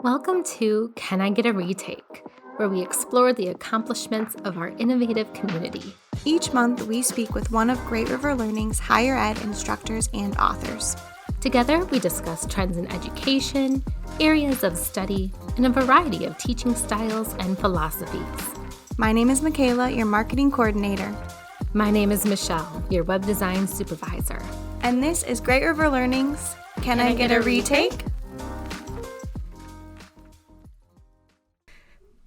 Welcome to Can I Get a Retake, where we explore the accomplishments of our innovative community. Each month, we speak with one of Great River Learning's higher ed instructors and authors. Together, we discuss trends in education, areas of study, and a variety of teaching styles and philosophies. My name is Macayla, your marketing coordinator. My name is Michelle, your web design supervisor. And this is Great River Learning's Can I Get a Retake?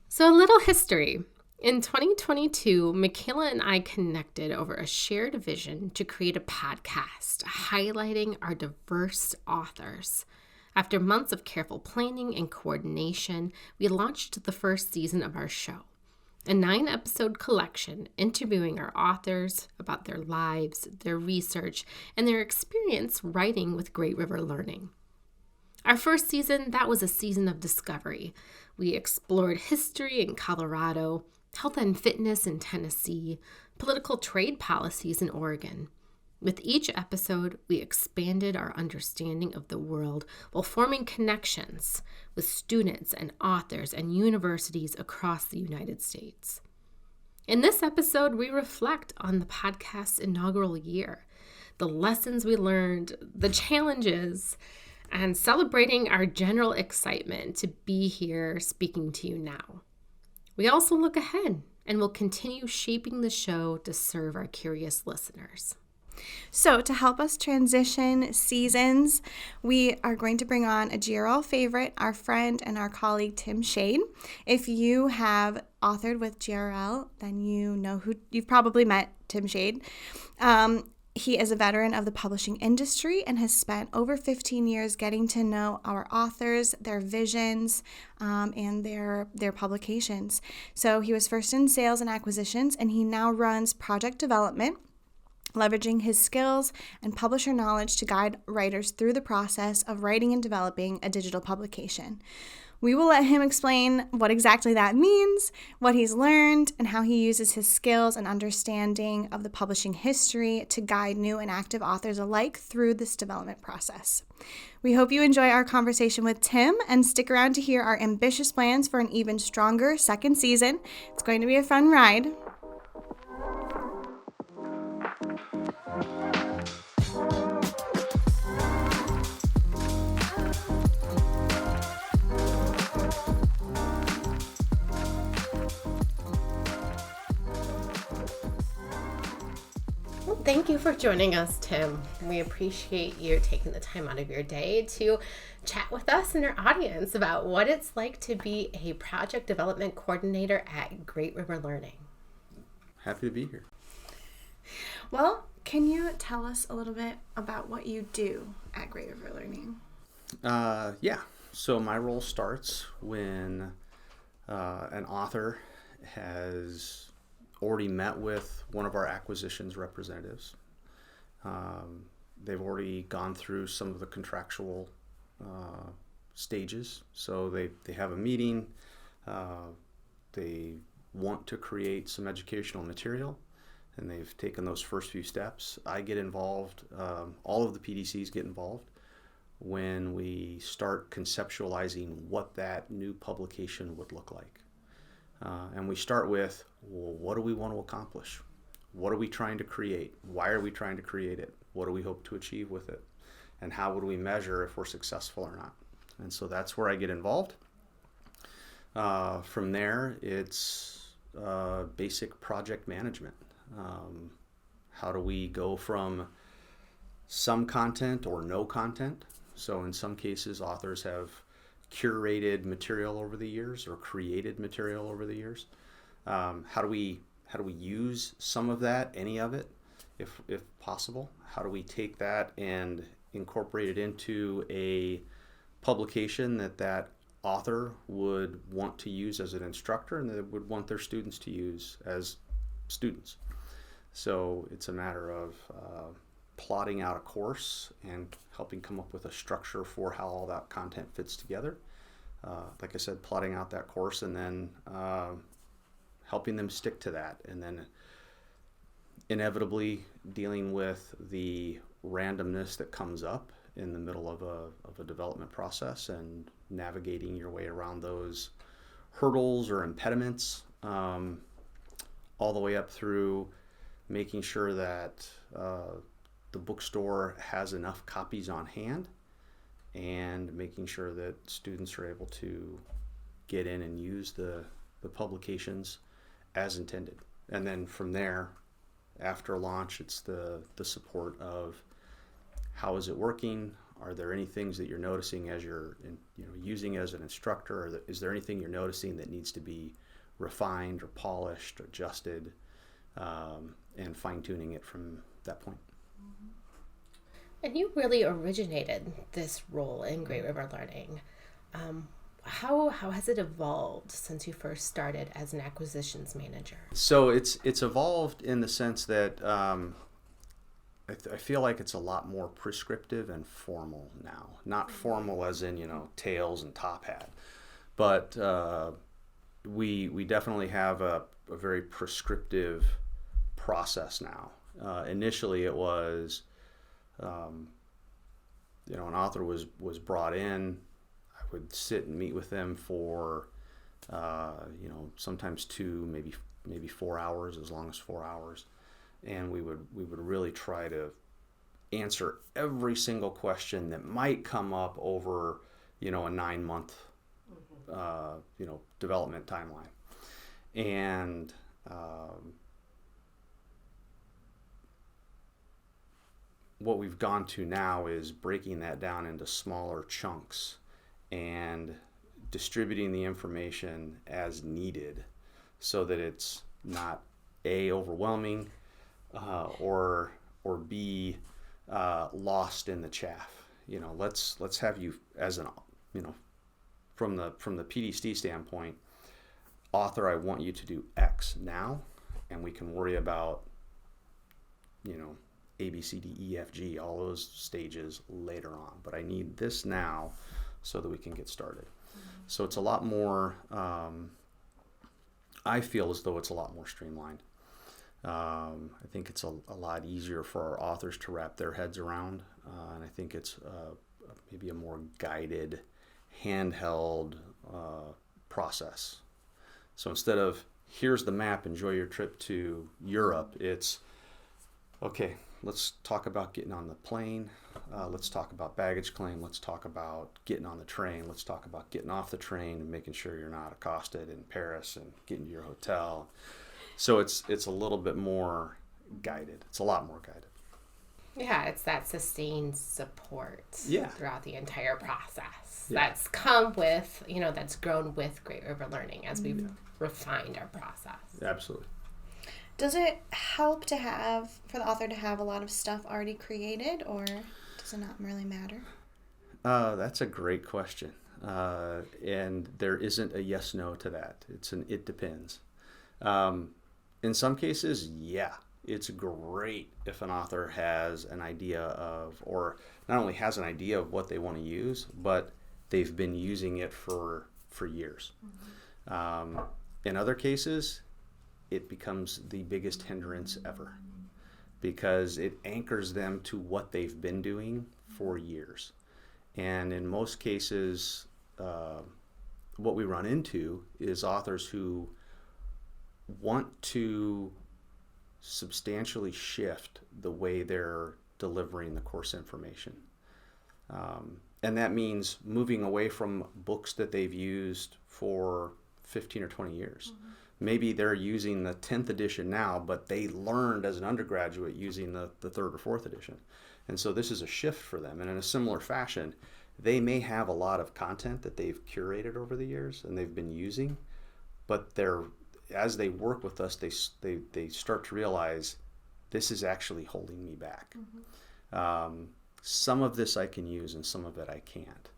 So a little history. In 2022, Macayla and I connected over a shared vision to create a podcast highlighting our diverse authors. After months of careful planning and coordination, we launched the first season of our show, a 9-episode collection interviewing our authors about their lives, their research, and their experience writing with Great River Learning. Our first season, that was a season of discovery. We explored history in Colorado, health and fitness in Tennessee, political trade policies in Oregon. With each episode, we expanded our understanding of the world while forming connections with students and authors and universities across the United States. In this episode, we reflect on the podcast's inaugural year, the lessons we learned, the challenges, and celebrating our general excitement to be here speaking to you now. We also look ahead and will continue shaping the show to serve our curious listeners. So to help us transition seasons, we are going to bring on a GRL favorite, our friend and our colleague, Tim Shade. If you have authored with GRL, then you know who you've probably met Tim Shade. He is a veteran of the publishing industry and has spent over 15 years getting to know our authors, their visions, and their publications. So he was first in sales and acquisitions, and he now runs project development, leveraging his skills and publisher knowledge to guide writers through the process of writing and developing a digital publication. We will let him explain what exactly that means, what he's learned, and how he uses his skills and understanding of the publishing history to guide new and active authors alike through this development process. We hope you enjoy our conversation with Tim and stick around to hear our ambitious plans for an even stronger second season. It's going to be a fun ride. Thank you for joining us, Tim. We appreciate you taking the time out of your day to chat with us and our audience about what it's like to be a project development coordinator at Great River Learning. Happy to be here. Well, can you tell us a little bit about what you do at Great River Learning? Yeah. So my role starts when an author has already met with one of our acquisitions representatives. They've already gone through some of the contractual stages. So they have a meeting. They want to create some educational material, and they've taken those first few steps. I get involved. All of the PDCs get involved when we start conceptualizing what that new publication would look like. And we start with, well, what do we want to accomplish? What are we trying to create? Why are we trying to create it? What do we hope to achieve with it? And how would we measure if we're successful or not? And so that's where I get involved. From there, it's basic project management. How do we go from some content or no content? So in some cases, authors have curated material over the years or created material over the years. How do we use some of that, any of it, if possible? How do we take that and incorporate it into a publication that author would want to use as an instructor and they would want their students to use as students? So it's a matter of plotting out a course and helping come up with a structure for how all that content fits together. Like I said, plotting out that course and then helping them stick to that, and then inevitably dealing with the randomness that comes up in the middle of a development process and navigating your way around those hurdles or impediments, all the way up through making sure that the bookstore has enough copies on hand, and making sure that students are able to get in and use the publications as intended. And then from there, after launch, it's the support of how is it working? Are there any things that you're noticing as you're using as an instructor? Or is there anything you're noticing that needs to be refined or polished or adjusted, and fine-tuning it from that point? And you really originated this role in Great River Learning. How has it evolved since you first started as an acquisitions manager? So it's evolved in the sense that I feel like it's a lot more prescriptive and formal now. Not formal as in, tails and top hat, but we definitely have a very prescriptive process now. Initially it was, an author was brought in. I would sit and meet with them for, sometimes 2, maybe 4 hours, as long as 4 hours. And we would really try to answer every single question that might come up over, a 9-month, development timeline. And what we've gone to now is breaking that down into smaller chunks and distributing the information as needed, so that it's not A, overwhelming, or B, lost in the chaff. Let's have you as an, from the PDST standpoint, author, I want you to do X now, and we can worry about, A, B, C, D, E, F, G, all those stages later on. But I need this now so that we can get started. So it's a lot more, I feel as though it's a lot more streamlined. I think it's a lot easier for our authors to wrap their heads around, and I think it's maybe a more guided, handheld process. So instead of, here's the map, enjoy your trip to Europe, it's, okay, let's talk about getting on the plane, let's talk about baggage claim, let's talk about getting on the train, let's talk about getting off the train and making sure you're not accosted in Paris and getting to your hotel. So it's a little bit more guided. It's a lot more guided. Yeah, it's that sustained support throughout the entire process. Yeah. That's come with, that's grown with Great River Learning as we've refined our process. Absolutely. Does it help for the author to have a lot of stuff already created, or does it not really matter? That's a great question. And there isn't a yes-no to that. It depends. In some cases, it's great if an author has an idea of, or not only has an idea of what they want to use, but they've been using it for years. In other cases, it becomes the biggest hindrance ever, because it anchors them to what they've been doing for years. And in most cases, what we run into is authors who want to substantially shift the way they're delivering the course information. And that means moving away from books that they've used for 15 or 20 years. Maybe they're using the 10th edition now, but they learned as an undergraduate using the 3rd or 4th edition. And so this is a shift for them. And in a similar fashion, they may have a lot of content that they've curated over the years and they've been using, but as they work with us, they start to realize, this is actually holding me back. Some of this I can use and some of it I can't.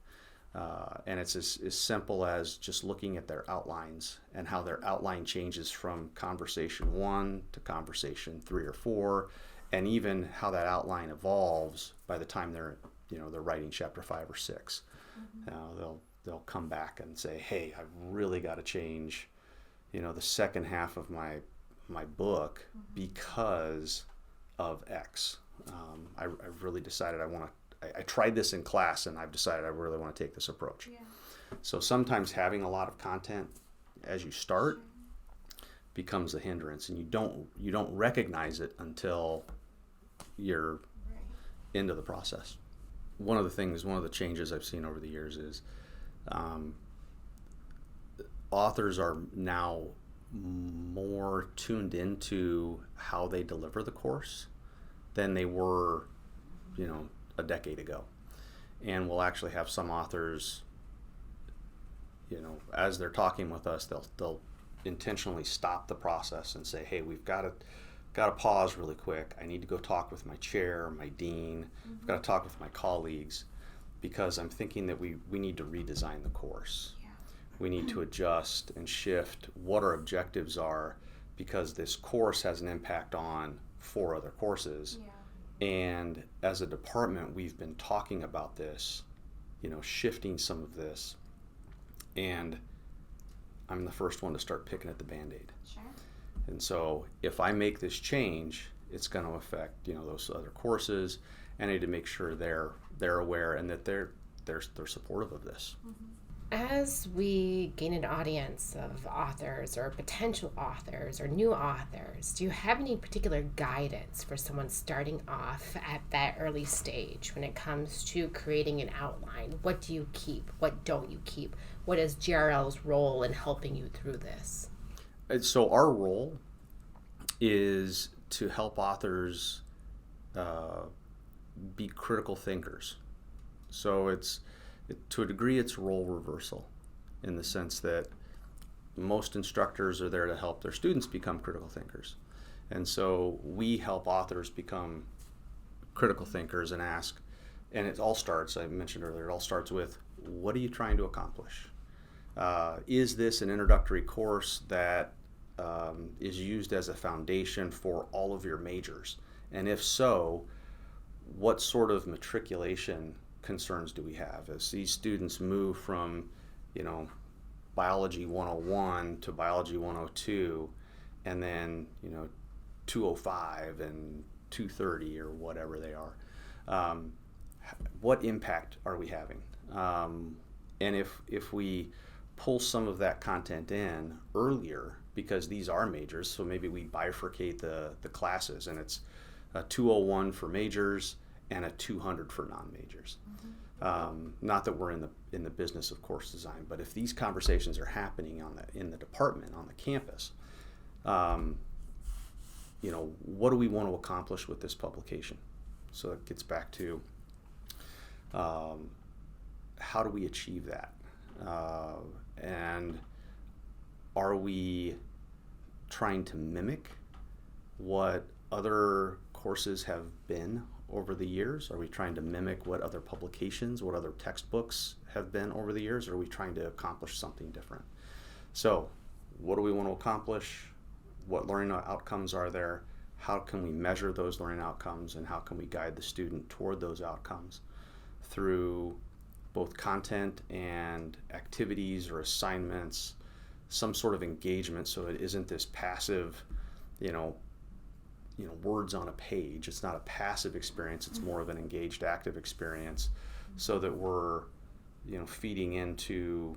And it's as simple as just looking at their outlines and how their outline changes from conversation 1 to conversation 3 or 4, and even how that outline evolves by the time they're writing chapter 5 or 6. They'll come back and say, hey, I've really got to change the second half of my book because of X. I've really decided I want I tried this in class and I've decided I really want to take this approach. Yeah. So sometimes having a lot of content as you start becomes a hindrance, and you don't recognize it until you're into the process. One of the changes I've seen over the years is authors are now more tuned into how they deliver the course than they were, a decade ago. And we'll actually have some authors, as they're talking with us, they'll intentionally stop the process and say, hey, we've got to pause really quick. I need to go talk with my chair, my dean. I've got to talk with my colleagues, because I'm thinking that we need to redesign the course. Yeah. We need to adjust and shift what our objectives are, because this course has an impact on 4 other courses. Yeah. And as a department, we've been talking about this, shifting some of this. And I'm the first one to start picking at the Band-Aid. Sure. And so if I make this change, it's going to affect, those other courses. And I need to make sure they're aware and that they're supportive of this. Mm-hmm. As we gain an audience of authors or potential authors or new authors, do you have any particular guidance for someone starting off at that early stage when it comes to creating an outline? What do you keep? What don't you keep? What is GRL's role in helping you through this? So our role is to help authors be critical thinkers. So to a degree, it's role reversal, in the sense that most instructors are there to help their students become critical thinkers. And so we help authors become critical thinkers and ask, and it all starts, I mentioned earlier, it all starts with, what are you trying to accomplish? Is this an introductory course that is used as a foundation for all of your majors? And if so, what sort of matriculation concerns do we have as these students move from, biology 101 to biology 102, and then, 205 and 230 or whatever they are? What impact are we having? And if we pull some of that content in earlier, because these are majors, so maybe we bifurcate the classes, and it's a 201 for majors and a 200 for non-majors. Not that we're in the business of course design, but if these conversations are happening in the department, on the campus, what do we want to accomplish with this publication? So it gets back to how do we achieve that? And are we trying to mimic what other courses have been over the years? Are we trying to mimic what other publications, what other textbooks have been over the years? Or are we trying to accomplish something different? So what do we want to accomplish? What learning outcomes are there? How can we measure those learning outcomes, and how can we guide the student toward those outcomes through both content and activities or assignments, some sort of engagement, so it isn't this passive, words on a page. It's not a passive experience. It's more of an engaged, active experience, so that we're, feeding into,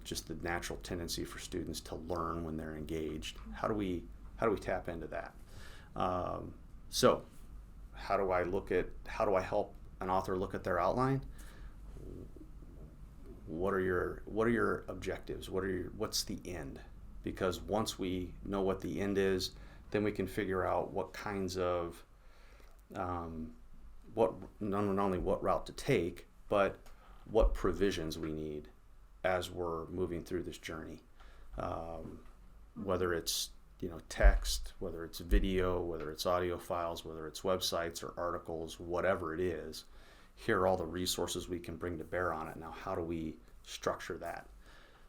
just the natural tendency for students to learn when they're engaged. How do we tap into that? So how do I help an author look at their outline? What are your objectives? What's the end? Because once we know what the end is, then we can figure out what kinds of not only what route to take, but what provisions we need as we're moving through this journey. Whether it's text, whether it's video, whether it's audio files, whether it's websites or articles, whatever it is, here are all the resources we can bring to bear on it. Now, how do we structure that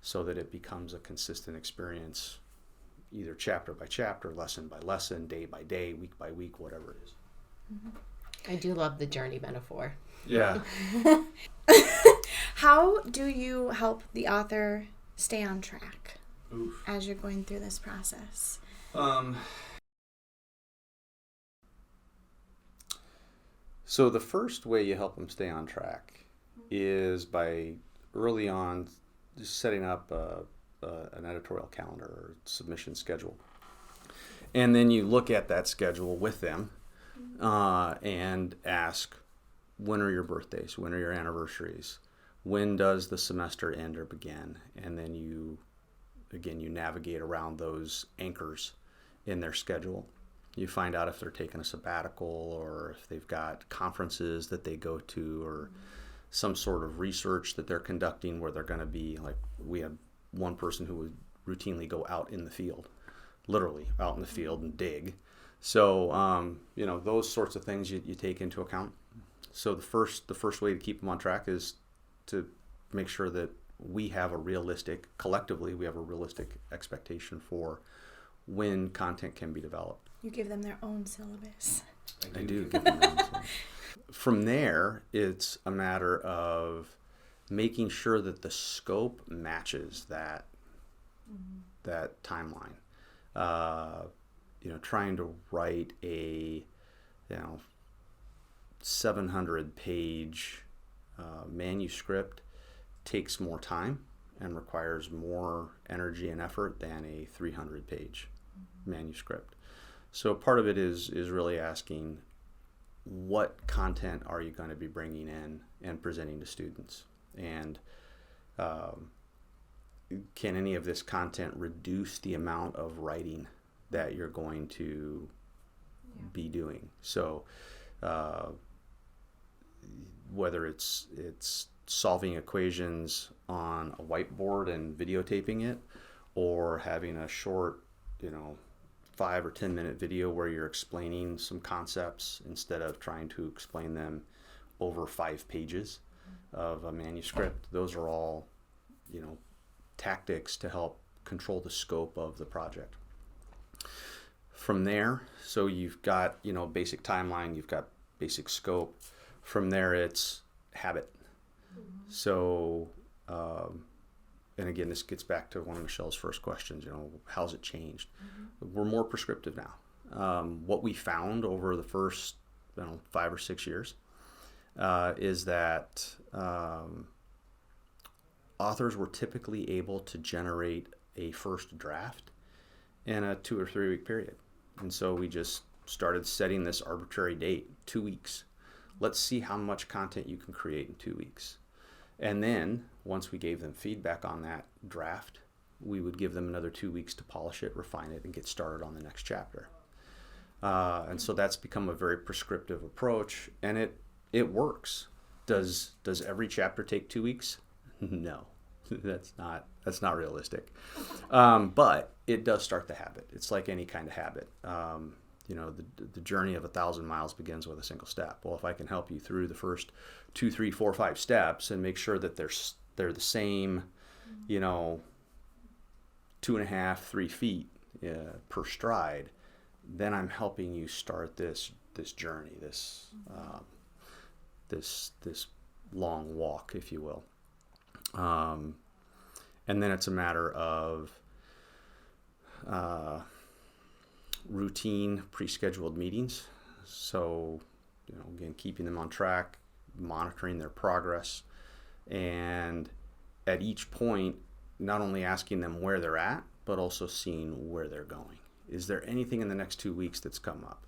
so that it becomes a consistent experience, either chapter by chapter, lesson by lesson, day by day, week by week, whatever it is? I do love the journey metaphor. Yeah. How do you help the author stay on track as you're going through this process? So the first way you help them stay on track is by early on just setting up an editorial calendar or submission schedule. And then you look at that schedule with them and ask, when are your birthdays? When are your anniversaries? When does the semester end or begin? And then you navigate around those anchors in their schedule. You find out if they're taking a sabbatical or if they've got conferences that they go to or some sort of research that they're conducting where they're going to be, like we had one person who would routinely go out in the field, literally out in the field and dig. So, those sorts of things you take into account. So the first way to keep them on track is to make sure that collectively we have a realistic expectation for when content can be developed. You give them their own syllabus. I do give them their own syllabus. From there, it's a matter of making sure that the scope matches that timeline. Trying to write a 700-page manuscript takes more time and requires more energy and effort than a 300-page manuscript. So part of it is really asking, what content are you going to be bringing in and presenting to students? And can any of this content reduce the amount of writing that you're going to be doing? So whether it's solving equations on a whiteboard and videotaping it, or having a short 5 or 10 minute video where you're explaining some concepts instead of trying to explain them over 5 pages of a manuscript. Those are all tactics to help control the scope of the project. From there, so you've got basic timeline, you've got basic scope. From there, it's habit. So and again, this gets back to one of Michelle's first questions, how's it changed? We're more prescriptive now. What we found over the first 5 or 6 years is that authors were typically able to generate a first draft in a 2 or 3 week period. And so we just started setting this arbitrary date, 2 weeks. Let's see how much content you can create in 2 weeks. And then once we gave them feedback on that draft, we would give them another 2 weeks to polish it, refine it, and get started on the next chapter. And so that's become a very prescriptive approach, and it works. Does every chapter take 2 weeks? No, that's not realistic. But it does start the habit. It's like any kind of habit. The journey of 1,000 miles begins with a single step. Well, if I can help you through the first 2, 3, 4, 5 steps and make sure that they're the same, 2.5, 3 feet per stride, then I'm helping you start this journey, this long walk, if you will. And then it's a matter of routine pre-scheduled meetings. So, again, keeping them on track, monitoring their progress, and at each point, not only asking them where they're at, but also seeing where they're going. Is there anything in the next 2 weeks that's come up?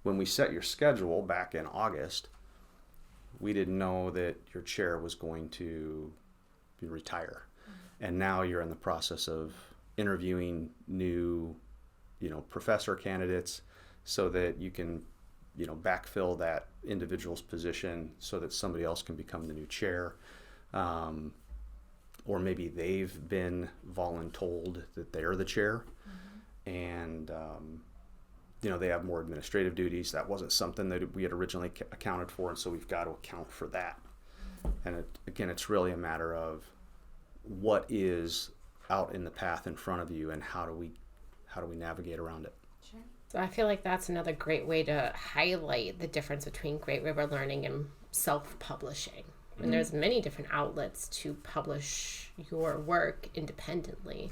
When we set your schedule back in August, we didn't know that your chair was going to retire. And now you're in the process of interviewing new professor candidates so that you can backfill that individual's position so that somebody else can become the new chair, or maybe they've been voluntold that they're the chair, and they have more administrative duties. That wasn't something that we had originally accounted for, and so we've got to account for that. And it's really a matter of what is out in the path in front of you, and how do we navigate around it. Sure. So I feel like that's another great way to highlight the difference between Great River Learning and self-publishing. And there's many different outlets to publish your work independently,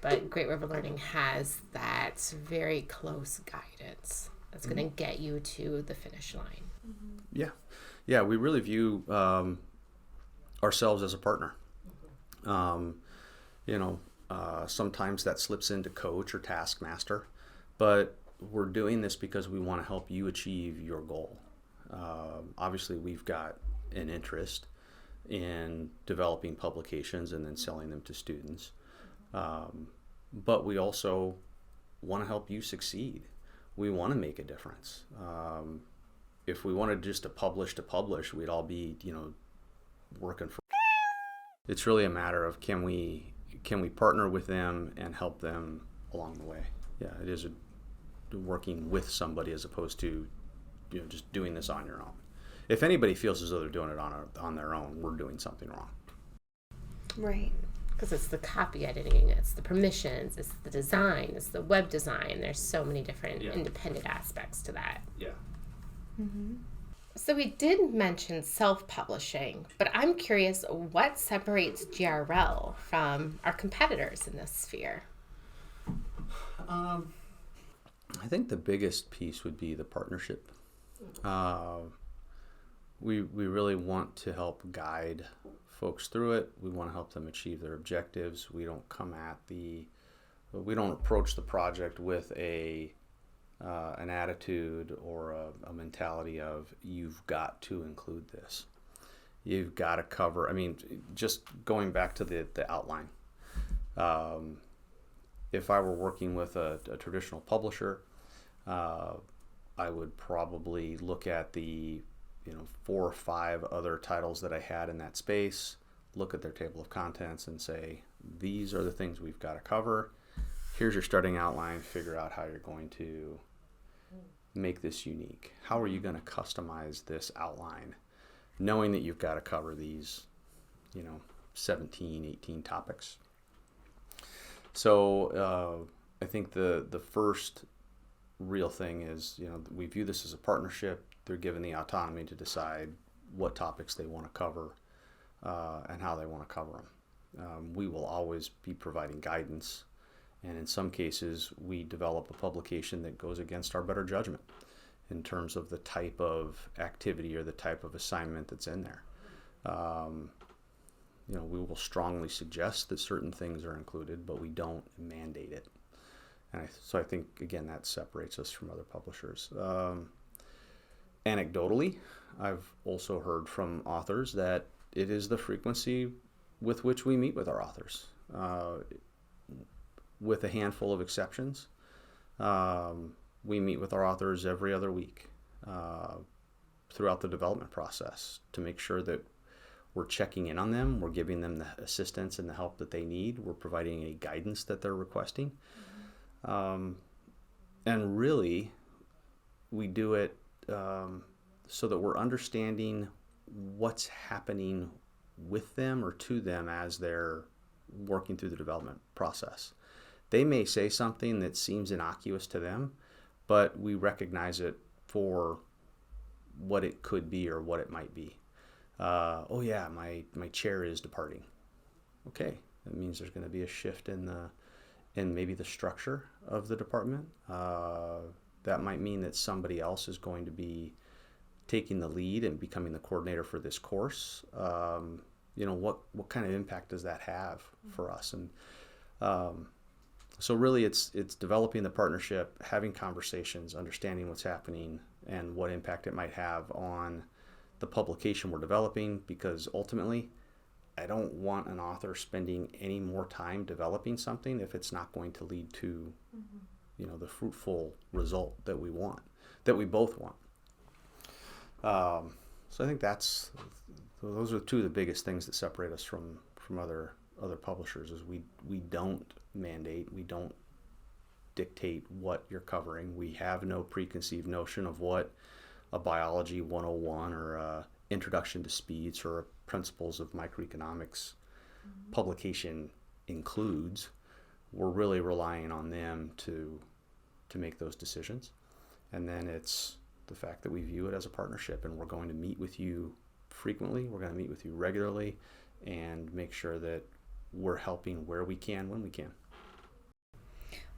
but Great River Learning has that very close guidance that's going to get you to the finish line. Yeah, we really view ourselves as a partner. Um, Sometimes that slips into coach or taskmaster, but we're doing this because we want to help you achieve your goal. Obviously, we've got an interest in developing publications and then selling them to students, but we also want to help you succeed. We want to make a difference. If we wanted just to publish, we'd all be, working for. It's really a matter of can we partner with them and help them along the way. Yeah, it is working with somebody as opposed to, just doing this on your own. If anybody feels as though they're doing it on their own, we're doing something wrong. Right. Because it's the copy editing, it's the permissions, it's the design, it's the web design. There's so many different independent aspects to that. Yeah. Mm-hmm. So we did mention self-publishing, but I'm curious what separates GRL from our competitors in this sphere? I think the biggest piece would be the partnership. We really want to help guide folks through it. We want to help them achieve their objectives. We don't approach the project with an attitude or a mentality of you've got to include this. You've got to cover. I mean, just going back to the outline. If I were working with a traditional publisher, I would probably look at the 4 or 5 other titles that I had in that space, look at their table of contents and say, these are the things we've got to cover. Here's your starting outline. Figure out how you're going to make this unique. How are you going to customize this outline, knowing that you've got to cover these, 17, 18 topics. So I think the first real thing is, we view this as a partnership. They're given the autonomy to decide what topics they want to cover and how they want to cover them. We will always be providing guidance, and in some cases we develop a publication that goes against our better judgment in terms of the type of activity or the type of assignment that's in there. We will strongly suggest that certain things are included, but we don't mandate it. And so I think, again, that separates us from other publishers. Anecdotally, I've also heard from authors that it is the frequency with which we meet with our authors. With a handful of exceptions, we meet with our authors every other week throughout the development process to make sure that we're checking in on them, we're giving them the assistance and the help that they need, we're providing any guidance that they're requesting. And really, we do it so that we're understanding what's happening with them or to them as they're working through the development process. They may say something that seems innocuous to them, but we recognize it for what it could be or what it might be. My chair is departing. Okay, that means there's going to be a shift in maybe the structure of the department. That might mean that somebody else is going to be taking the lead and becoming the coordinator for this course. What kind of impact does that have for us? And so really it's developing the partnership, having conversations, understanding what's happening and what impact it might have on the publication we're developing, because ultimately I don't want an author spending any more time developing something if it's not going to lead to the fruitful result that we both want. So I think those are 2 of the biggest things that separate us from other publishers. Is we don't mandate, we don't dictate what you're covering. We have no preconceived notion of what a biology 101 or a introduction to speeds or principles of microeconomics publication includes. We're really relying on them to make those decisions. And then it's the fact that we view it as a partnership, and we're going to meet with you frequently, we're going to meet with you regularly, and make sure that we're helping where we can, when we can.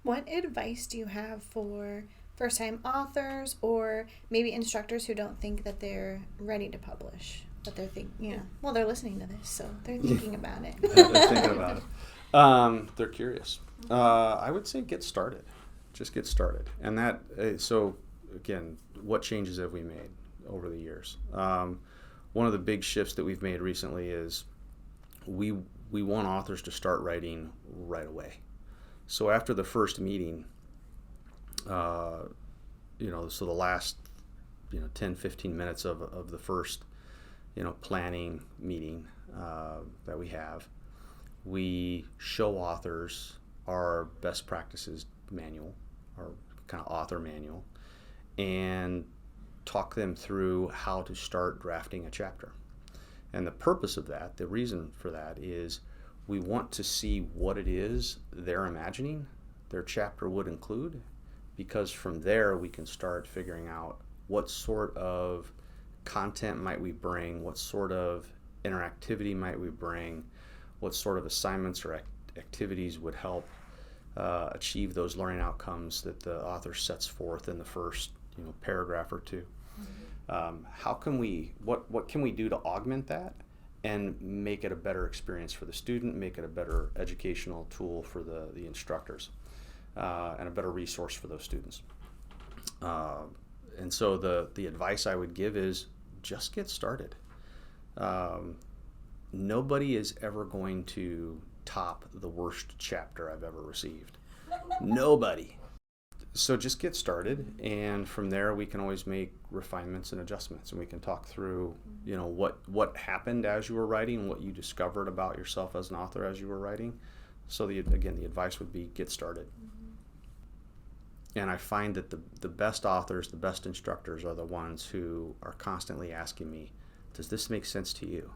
What advice do you have for first-time authors or maybe instructors who don't think that they're ready to publish, but they're they're listening to this, so they're thinking about it. They're thinking about it. They're curious. I would say get started. Just get started. And that, so again, what changes have we made over the years? One of the big shifts that we've made recently is we want authors to start writing right away. So after the first meeting, so the last 10, 15 minutes of the first planning meeting that we have, we show authors our best practices manual, our kind of author manual, and talk them through how to start drafting a chapter. And the purpose of that, the reason for that, is we want to see what it is they're imagining their chapter would include, because from there we can start figuring out what sort of content might we bring, what sort of interactivity might we bring, what sort of assignments or activities would help achieve those learning outcomes that the author sets forth in the first paragraph or two. How can what can we do to augment that and make it a better experience for the student, make it a better educational tool for the instructors, and a better resource for those students. And so the advice I would give is just get started. Nobody is ever going to top the worst chapter I've ever received. Nobody. So just get started, and from there we can always make refinements and adjustments, and we can talk through what happened as you were writing, what you discovered about yourself as an author as you were writing. So the advice would be get started. And I find that the best authors, the best instructors are the ones who are constantly asking me, does this make sense to you?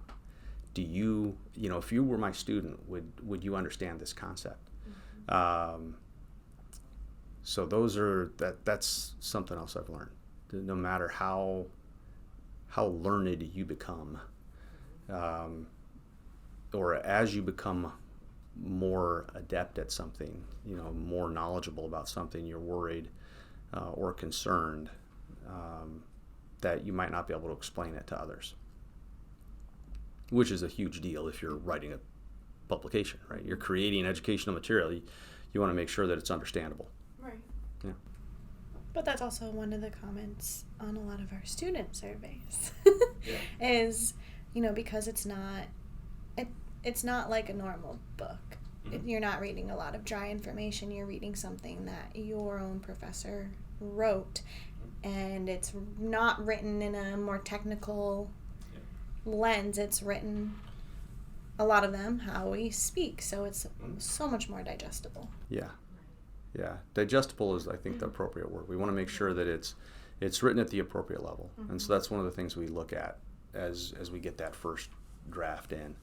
Do you, if you were my student, would you understand this concept? So that's something else I've learned. No matter how learned you become, or as you become more adept at something, more knowledgeable about something, you're worried or concerned that you might not be able to explain it to others, which is a huge deal if you're writing a publication, right? You're creating educational material. You want to make sure that it's understandable. Right. Yeah. But that's also one of the comments on a lot of our student surveys is, because it's not like a normal book. Mm-hmm. You're not reading a lot of dry information. You're reading something that your own professor wrote, and it's not written in a more technical lens. It's written, a lot of them, how we speak. So it's so much more digestible. Yeah. Digestible is, I think, the appropriate word. We want to make sure that it's written at the appropriate level. Mm-hmm. And so that's one of the things we look at as we get that first draft in.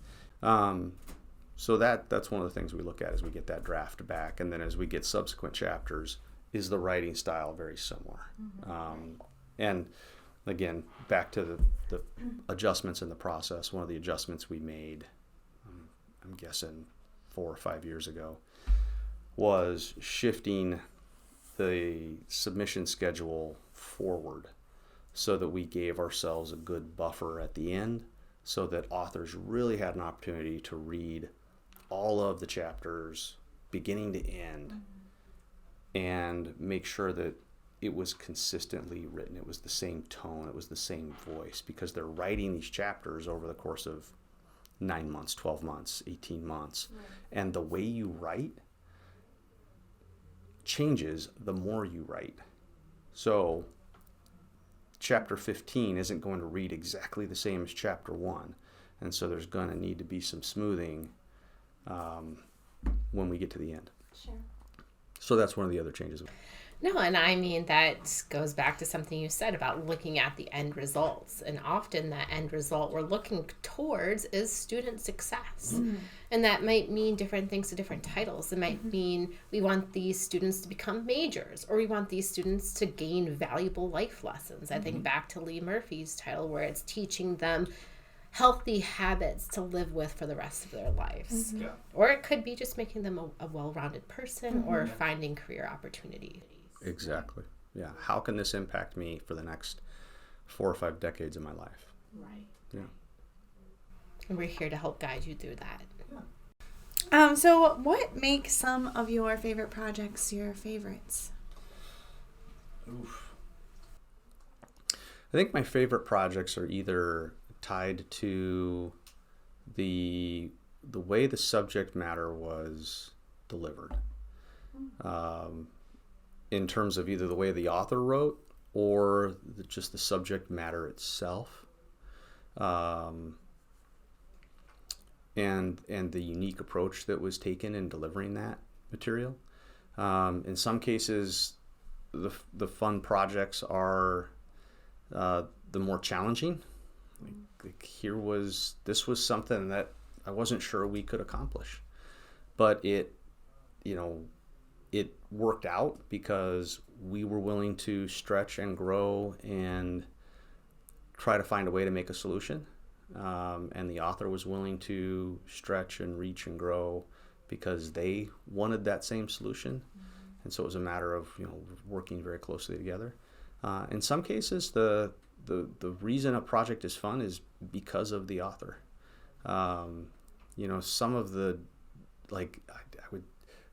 So that's one of the things we look at as we get that draft back. And then as we get subsequent chapters, is the writing style very similar? Mm-hmm. And again, back to the adjustments in the process. One of the adjustments we made, I'm guessing 4 or 5 years ago, was shifting the submission schedule forward so that we gave ourselves a good buffer at the end, so that authors really had an opportunity to read all of the chapters beginning to end, and make sure that it was consistently written. It was the same tone, it was the same voice, because they're writing these chapters over the course of 9 months, 12 months, 18 months. Right. And the way you write changes the more you write. So chapter 15 isn't going to read exactly the same as chapter 1. And so there's going to need to be some smoothing when we get to the end. Sure. So that's one of the other changes. No, and I mean, that goes back to something you said about looking at the end results. And often that end result we're looking towards is student success. Mm-hmm. And that might mean different things to different titles. It might mean we want these students to become majors, or we want these students to gain valuable life lessons. I think back to Lee Murphy's title, where it's teaching them healthy habits to live with for the rest of their lives. Mm-hmm. Yeah. Or it could be just making them a well-rounded person, or finding career opportunity. Exactly. Yeah. How can this impact me for the next 4 or 5 decades of my life? Right. Yeah. And we're here to help guide you through that. So what makes some of your favorite projects your favorites? Oof. I think my favorite projects are either tied to the way the subject matter was delivered, in terms of either the way the author wrote or just the subject matter itself, and the unique approach that was taken in delivering that material. In some cases, the fun projects are the more challenging. This was something that I wasn't sure we could accomplish, but it worked out because we were willing to stretch and grow and try to find a way to make a solution. And the author was willing to stretch and reach and grow because they wanted that same solution. And so it was a matter of working very closely together. In some cases, the reason a project is fun is because of the author. Some of the, I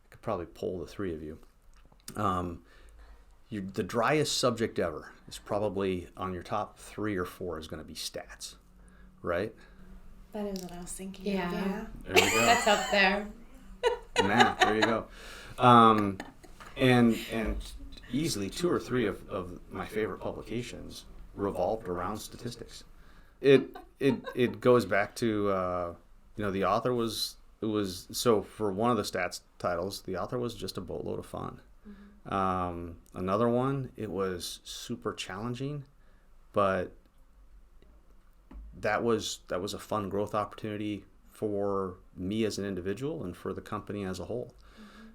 could probably poll the three of you. The driest subject ever is probably on your top 3 or 4 is going to be stats, right? That is what I was thinking. Yeah. There we go. That's up there. Math, there you go. And easily 2 or 3 of my favorite publications revolved around statistics. It goes back to the author so for one of the stats titles, the author was just a boatload of fun. Another one, it was super challenging, but that was a fun growth opportunity for me as an individual and for the company as a whole.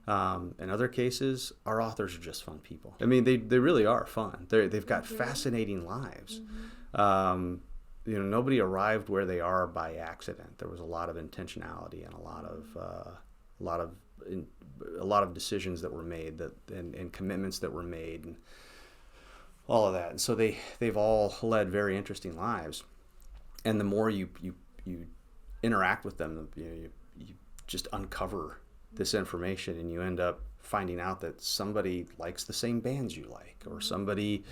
In other cases, our authors are just fun people. I mean, they really are fun. They've got fascinating lives. Nobody arrived where they are by accident. There was a lot of intentionality and a lot of decisions that were made and commitments that were made and all of that. And so they've all led very interesting lives. And the more you interact with them, you just uncover this information, and you end up finding out that somebody likes the same bands you like, or somebody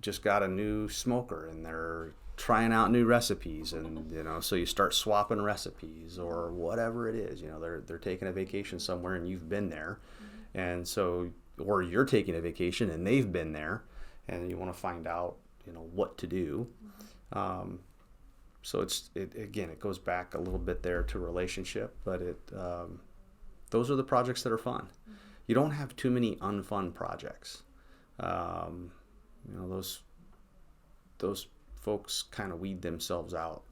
just got a new smoker and they're trying out new recipes, and so you start swapping recipes or whatever it is. They're taking a vacation somewhere and you've been there, and so, or you're taking a vacation and they've been there, and you want to find out what to do. So it goes back a little bit there to relationship, but those are the projects that are fun. You don't have too many unfun projects. Those folks kind of weed themselves out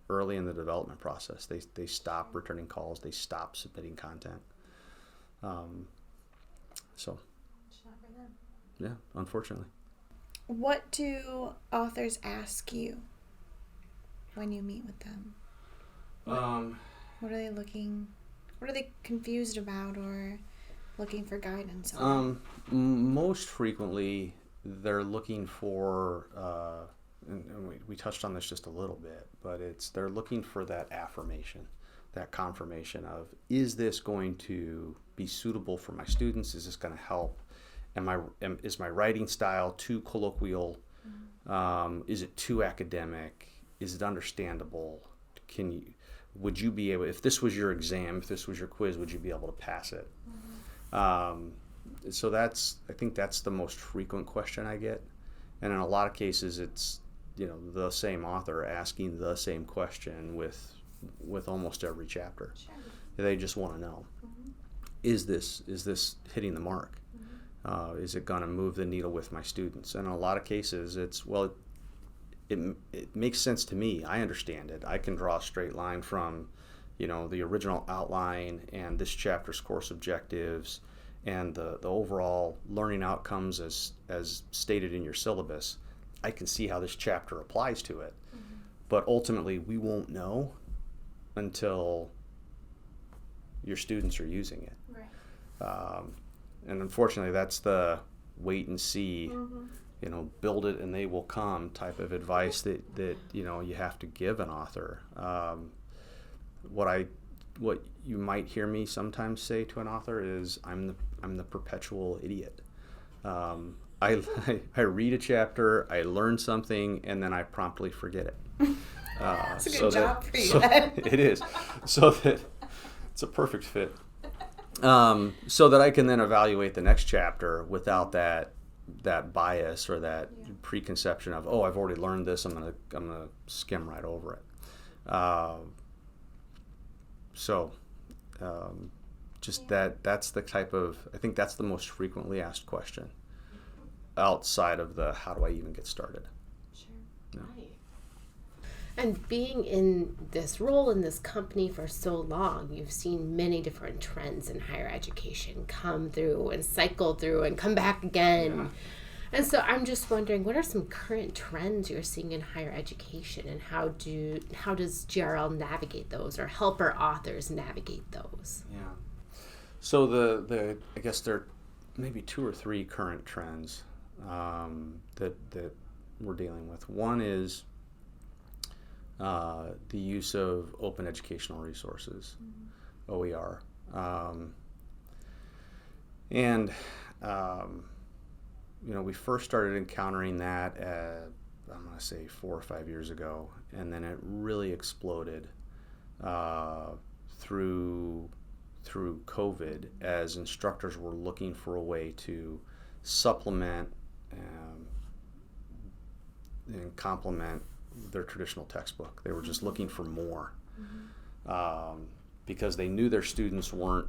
early in the development process. They stop returning calls. They stop submitting content. So, yeah, unfortunately. What do authors ask you when you meet with them? What are they looking? What are they confused about or looking for guidance on? Most frequently, they're looking for, and we touched on this just a little bit, but they're looking for that affirmation, that confirmation of, is this going to be suitable for my students? Is this going to help? Is my writing style too colloquial? Is it too academic? Is it understandable? Would you be able, if this was your exam, if this was your quiz, would you be able to pass it? So I think that's the most frequent question I get. And in a lot of cases, it's, the same author asking the same question with almost every chapter. Sure. They just want to know, is this hitting the mark? Is it going to move the needle with my students? And in a lot of cases, it makes sense to me. I understand it. I can draw a straight line from, the original outline and this chapter's course objectives and the overall learning outcomes as stated in your syllabus. I can see how this chapter applies to it. But ultimately, we won't know until your students are using it. Right. And unfortunately, that's the wait and see, build it and they will come type of advice that you have to give an author. What you might hear me sometimes say to an author is, I'm the perpetual idiot. I read a chapter, I learn something, and then I promptly forget it. That's a good job for you. It is. So that it's a perfect fit. So that I can then evaluate the next chapter without that bias or that preconception of, oh, I've already learned this, I'm gonna skim right over it. Just that's the type of, I think that's the most frequently asked question outside of the how do I even get started. Sure. Yeah. Right. And being in this role in this company for so long, you've seen many different trends in higher education come through and cycle through and come back again. Yeah. And so I'm just wondering, what are some current trends you're seeing in higher education, and how does GRL navigate those or help our authors navigate those? Yeah. So I guess there are maybe 2 or 3 current trends that we're dealing with. One is the use of open educational resources, OER. We first started encountering that I'm going to say 4 or 5 years ago, and then it really exploded through COVID as instructors were looking for a way to supplement and complement their traditional textbook. They were just looking for more because they knew their students weren't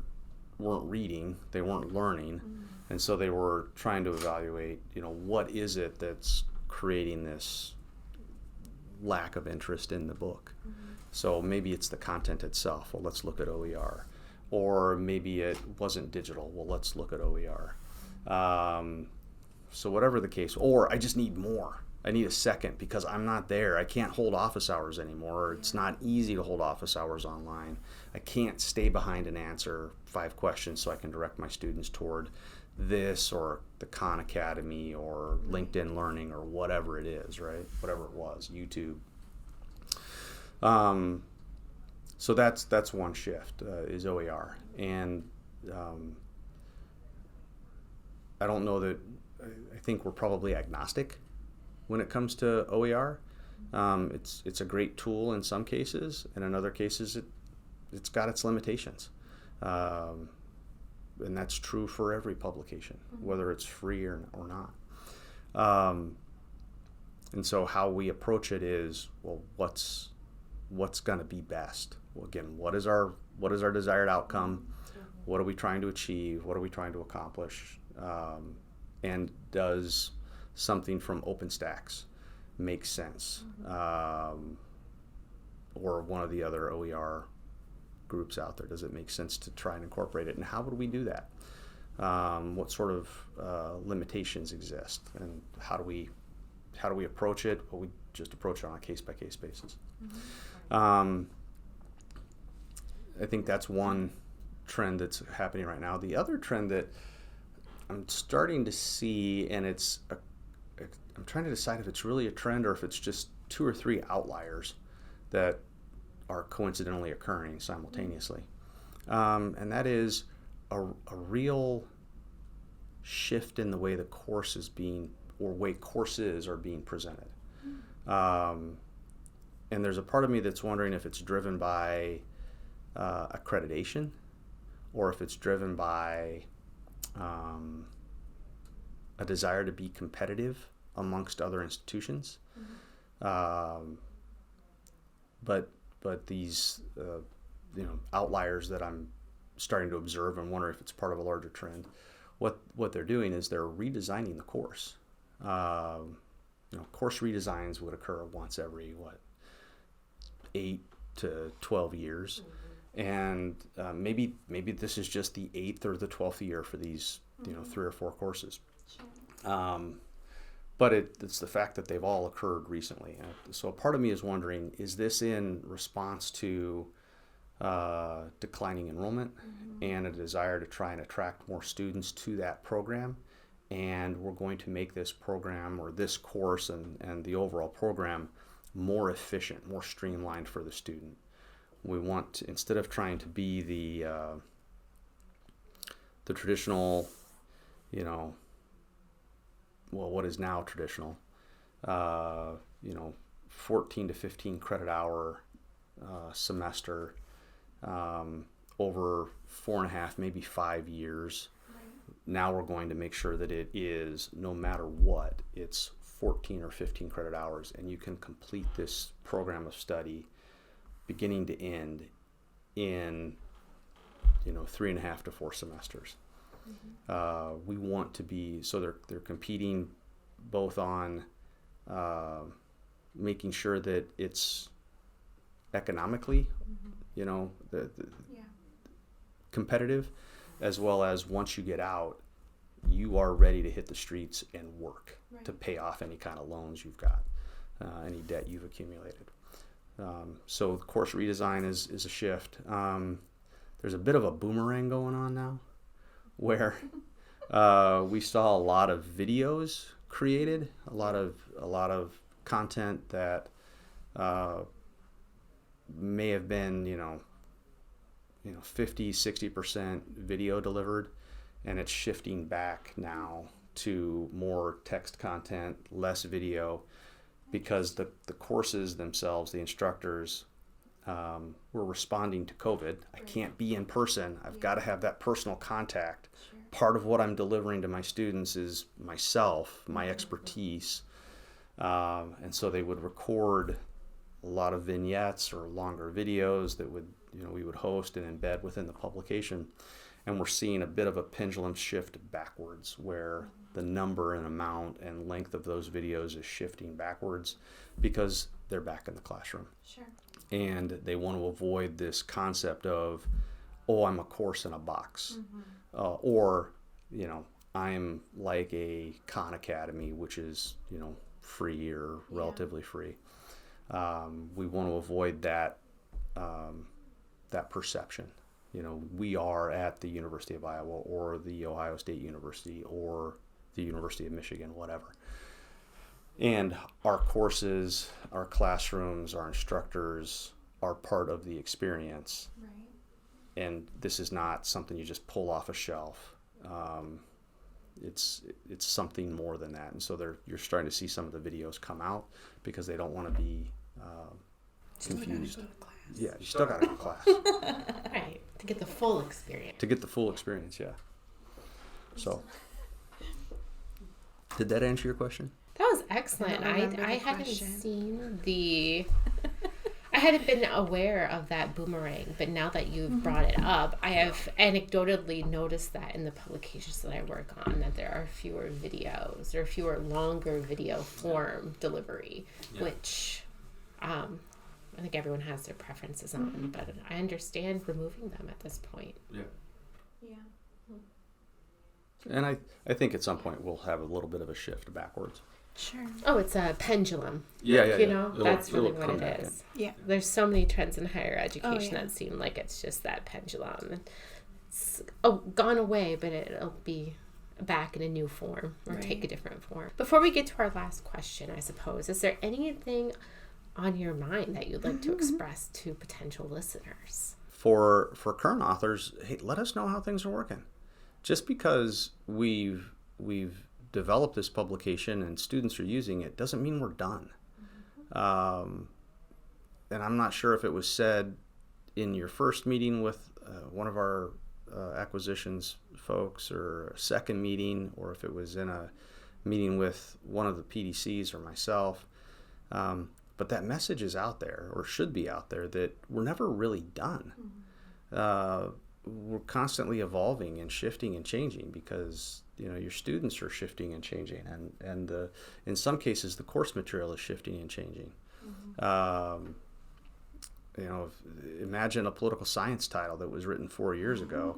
reading, they weren't learning, and so they were trying to evaluate, what is it that's creating this lack of interest in the book. So maybe it's the content itself. Well, let's look at OER. Or maybe it wasn't digital. Well, let's look at OER. So whatever the case, or I just need more. I need a second because I'm not there. I can't hold office hours anymore. It's not easy to hold office hours online. I can't stay behind and answer 5 questions so I can direct my students toward this or the Khan Academy or LinkedIn Learning or whatever it is, right? Whatever it was, YouTube. So that's one shift, is OER. And I don't know that, I think we're probably agnostic when it comes to OER. It's a great tool in some cases, and in other cases it's got its limitations. And that's true for every publication, whether it's free or not. And so how we approach it is, well, what's going to be best? Well, again, what is our desired outcome? What are we trying to achieve? What are we trying to accomplish? And does something from OpenStax make sense? Or one of the other OER groups out there, does it make sense to try and incorporate it? And how would we do that? What sort of limitations exist? And how do we approach it? Well, we just approach it on a case-by-case basis. I think that's one trend that's happening right now. The other trend that I'm starting to see, and I'm trying to decide if it's really a trend or if it's just 2 or 3 outliers that are coincidentally occurring simultaneously. And that is a real shift in the way the course is being, or way courses are being presented. And there's a part of me that's wondering if it's driven by accreditation, or if it's driven by a desire to be competitive amongst other institutions. But these outliers that I'm starting to observe and wonder if it's part of a larger trend, what they're doing is they're redesigning the course. Course redesigns would occur once every 8 to 12 years. And maybe this is just the 8th or the 12th year for these 3 or 4 courses. But it's the fact that they've all occurred recently. So part of me is wondering, is this in response to declining enrollment and a desire to try and attract more students to that program. And we're going to make this program or this course and the overall program more efficient, more streamlined for the student. We want to, instead of trying to be the traditional, what is now traditional, 14 to 15 credit hour semester over 4.5, maybe 5 years. Now we're going to make sure that it is, no matter what, it's 14 or 15 credit hours, and you can complete this program of study beginning to end in 3.5 to 4 semesters. We want to be, so they're competing both on making sure that it's economically competitive, as well as once you get out, you are ready to hit the streets and work to pay off any kind of loans you've got, any debt you've accumulated. So the course redesign is a shift. There's a bit of a boomerang going on now, where we saw a lot of videos created, a lot of content that may have been 50-60% video delivered, and it's shifting back now to more text content, less video, because the courses themselves, the instructors, were responding to COVID. I can't be in person. I've got to have that personal contact. Part of what I'm delivering to my students is myself, my expertise. And so they would record a lot of vignettes or longer videos that would, we would host and embed within the publication. And we're seeing a bit of a pendulum shift backwards, where the number and amount and length of those videos is shifting backwards because they're back in the classroom. Sure. And they want to avoid this concept of, I'm a course in a box. Or, I'm like a Khan Academy, which is, free or relatively free. We want to avoid that perception. We are at the University of Iowa or the Ohio State University or the University of Michigan, whatever. And our courses, our classrooms, our instructors are part of the experience. Right. And this is not something you just pull off a shelf. It's something more than that. And so you're starting to see some of the videos come out because they don't want to be confused. Yeah, you still got to go to class. Right, to get the full experience. Yeah. So, did that answer your question? That was excellent. I hadn't seen I hadn't been aware of that boomerang, but now that you've brought it up, I have anecdotally noticed that in the publications that I work on, that there are fewer videos or fewer longer video form delivery, which I think everyone has their preferences on, but I understand removing them at this point. Yeah. And I think at some point we'll have a little bit of a shift backwards. Sure. Oh, it's a pendulum. Yeah. That's really what it is. Yeah. There's so many trends in higher education that seem like it's just that pendulum. It's gone away, but it'll be back in a new form or take a different form. Before we get to our last question, I suppose, is there anything on your mind that you'd like to express to potential listeners? For current authors, hey, let us know how things are working. Just because we've developed this publication and students are using it doesn't mean we're done. And I'm not sure if it was said in your first meeting with one of our acquisitions folks, or a second meeting, or if it was in a meeting with one of the PDCs or myself. But that message is out there, or should be out there, that we're never really done. We're constantly evolving and shifting and changing because your students are shifting and changing, and in some cases the course material is shifting and changing. Imagine a political science title that was written 4 years ago.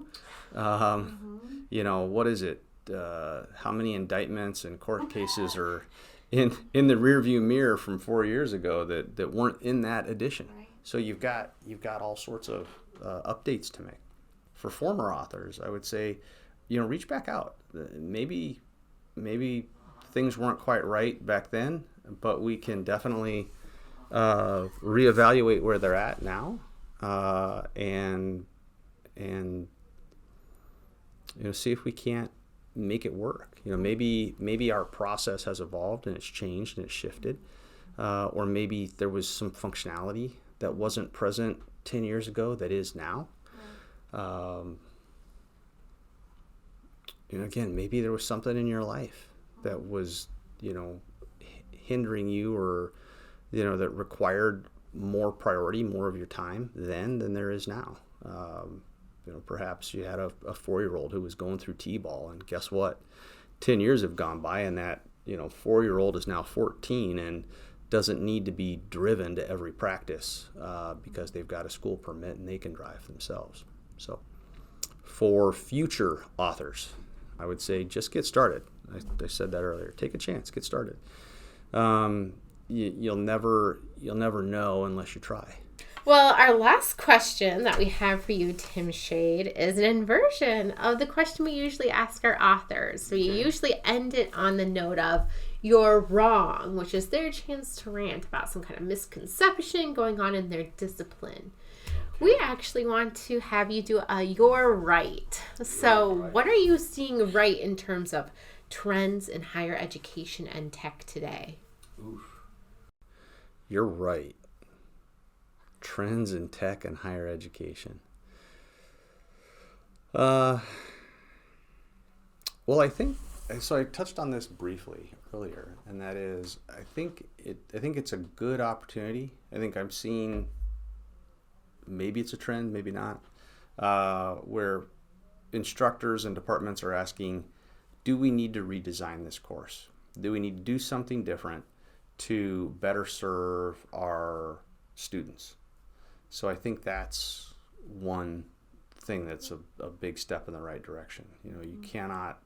What is it? How many indictments and court cases are in the rearview mirror from 4 years ago that weren't in that edition? Right. So you've got all sorts of updates to make. For former authors, I would say, reach back out. Maybe things weren't quite right back then, but we can definitely reevaluate where they're at now, and see if we can't make it work. Maybe our process has evolved and it's changed and it's shifted, or maybe there was some functionality that wasn't present 10 years ago that is now. Again, maybe there was something in your life that was, hindering you, or, that required more priority, more of your time then than there is now. Perhaps you had a 4-year-old who was going through T-ball, and guess what? 10 years have gone by, and that, 4-year-old is now 14 and doesn't need to be driven to every practice because they've got a school permit and they can drive themselves. So for future authors, I would say just get started. I said that earlier. Take a chance, get started. You'll never know unless you try. Well, our last question that we have for you, Tim Shade, is an inversion of the question we usually ask our authors. So you usually end it on the note of "you're wrong," which is their chance to rant about some kind of misconception going on in their discipline. We actually want to have you do a "you're right." So what are you seeing right in terms of trends in higher education and tech today? Oof. You're right. Trends in tech and higher education. Well, I think so. I touched on this briefly earlier, and that is, I think it's a good opportunity. I think I'm seeing, maybe it's a trend, maybe not, where instructors and departments are asking, do we need to redesign this course? Do we need to do something different to better serve our students? So I think that's one thing that's a big step in the right direction. You cannot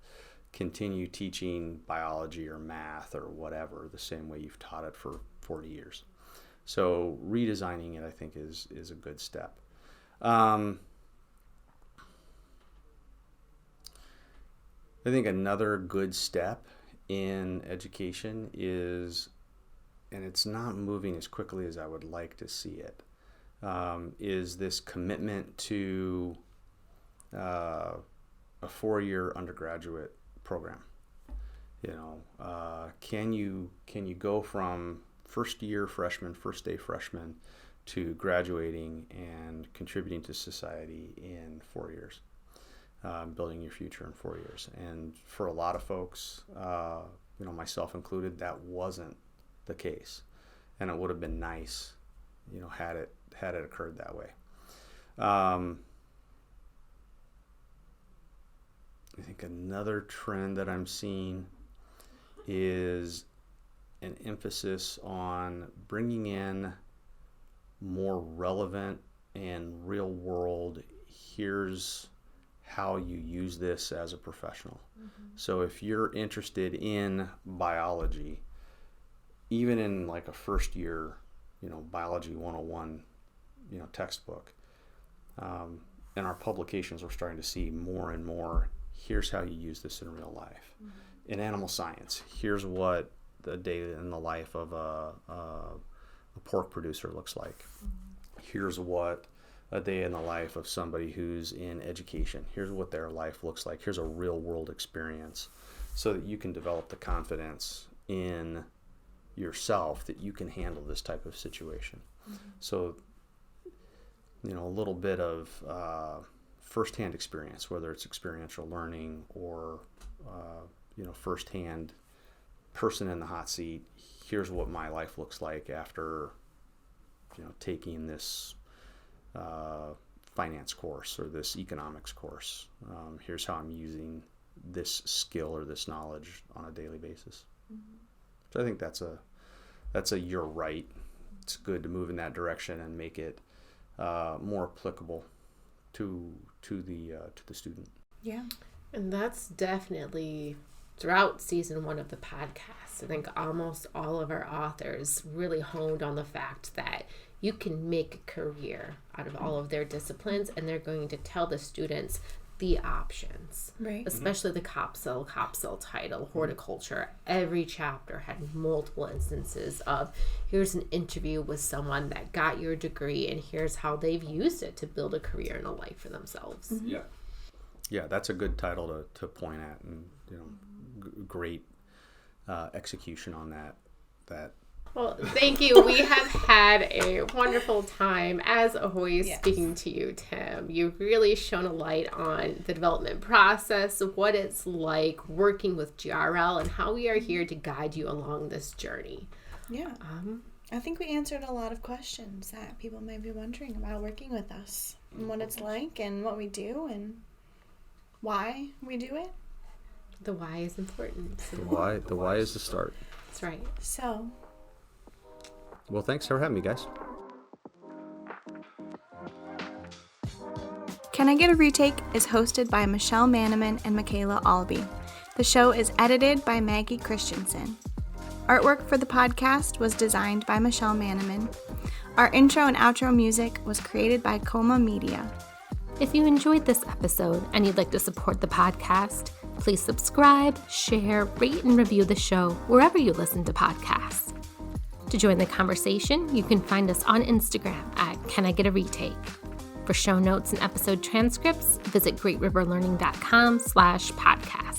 continue teaching biology or math or whatever the same way you've taught it for 40 years. So redesigning it, I think, is a good step. I think another good step in education is, and it's not moving as quickly as I would like to see it, is this commitment to a 4-year undergraduate program. Can you go from first day freshman to graduating and contributing to society in 4 years, building your future in 4 years? And for a lot of folks, myself included, that wasn't the case, and it would have been nice, had it occurred that way. I think another trend that I'm seeing is an emphasis on bringing in more relevant and real world, here's how you use this as a professional. Mm-hmm. So if you're interested in biology, even in like a first year, biology 101, textbook, in our publications, we're starting to see more and more, here's how you use this in real life. Mm-hmm. In animal science, here's what the day in the life of a pork producer looks like. Mm-hmm. Here's what a day in the life of somebody who's in education, here's what their life looks like. Here's a real world experience, so that you can develop the confidence in yourself that you can handle this type of situation. Mm-hmm. So, a little bit of firsthand experience, whether it's experiential learning or, firsthand person in the hot seat. Here's what my life looks like after, taking this finance course or this economics course. Here's how I'm using this skill or this knowledge on a daily basis. Mm-hmm. So I think that's a you're right. It's good to move in that direction and make it more applicable to the student. Yeah. And that's definitely throughout season 1 of the podcast. I think almost all of our authors really honed on the fact that you can make a career out of all of their disciplines, and they're going to tell the students the options, Right. especially the COPSIL title, horticulture. Every chapter had multiple instances of, here's an interview with someone that got your degree, and here's how they've used it to build a career and a life for themselves. Yeah, that's a good title to point at, and great execution on that. Well, thank you. We have had a wonderful time, as always, Yes. speaking to you, Tim. You've really shown a light on the development process, what it's like working with GRL, and how we are here to guide you along this journey. Yeah. I think we answered a lot of questions that people might be wondering about working with us, and what it's like, and what we do, and why we do it. The why is important. The why is the start. That's right. So, Well, thanks for having me, guys. Can I Get a Retake is hosted by Michelle Manneman and Macayla Albee. The show is edited by Maggie Christensen. Artwork for the podcast was designed by Michelle Manneman. Our intro and outro music was created by Coma Media. If you enjoyed this episode and you'd like to support the podcast, please subscribe, share, rate, and review the show wherever you listen to podcasts. To join the conversation, you can find us on Instagram at Can I Get a Retake. For show notes and episode transcripts, visit greatriverlearning.com/podcast.